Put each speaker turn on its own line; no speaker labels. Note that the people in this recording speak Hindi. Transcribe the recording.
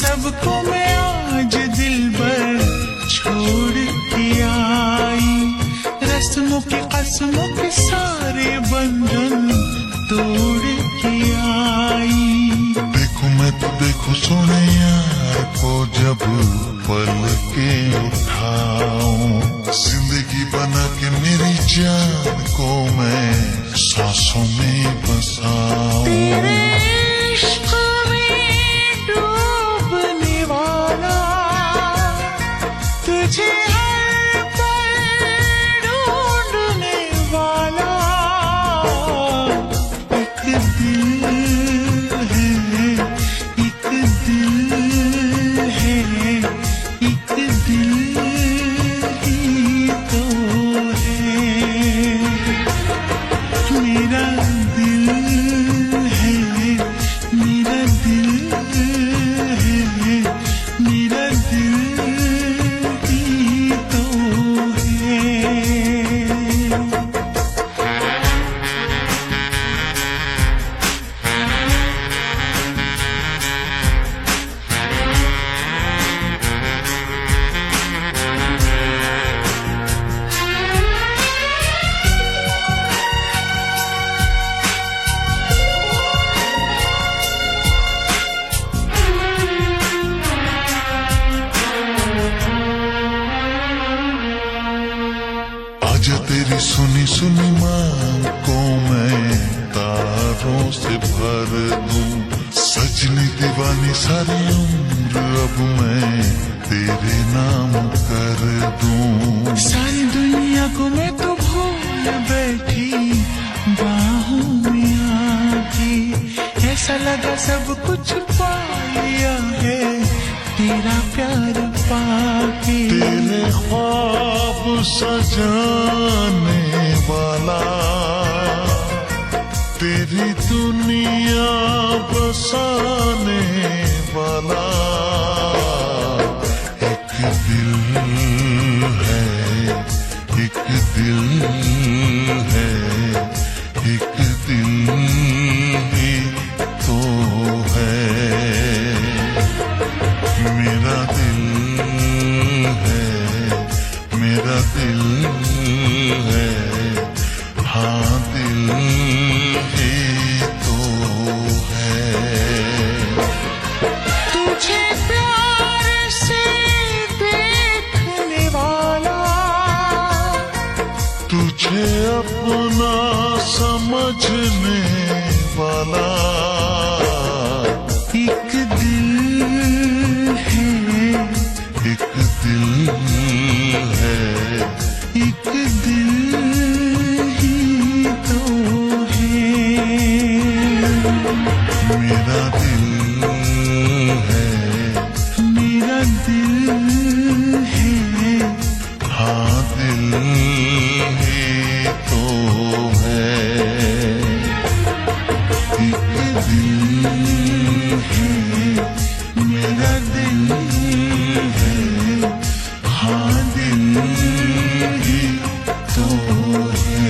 सबको मैं आज दिल भर छोड़ के आई, रस्मों की कसमों के सारे बंधन तोड़ के आई।
देखो मैं तो देखो सोने यार को जब पल के उठाऊं, जिंदगी बना के मेरी जान को मैं सांसों में बसाऊं।
तेरे इश्क में डूबने वाला, तुझे हर पल ढूंढने वाला एक दिल है, एक दिल है, एक दिल ही तो है। मेरा दिल है, मेरा दिल है, मेरा दिल ही तो है।
आजा तेरी सुनी सुनी मांग को मैं तारों से भर दूं, सजनी दीवानी सारी उम्र अब मैं तेरे नाम कर दूं।
सारी दुनिया को मैं तो भूल बैठी बाहों में आके, ऐसा लगा सब कुछ पा लिया है तेरा प्यार पाके।
तेरे ख्वाब सजाने वाला, तेरी दुनिया बसाने वाला एक दिल है, एक दिल है, एक दिल ही तो है। मेरा दिल है, मेरा दिल है, हाँ दिल ही तो है।
तुझे प्यार से देखने वाला,
तुझे अपना समझने वाला
एक दिल है,
एक दिल है,
एक दिल ही तो है।
मेरा दिल है,
मेरा दिल है,
हाँ दिल ही तो है। एक दिल है,
मेरा दिल है,
हाँ दिल ही तो है।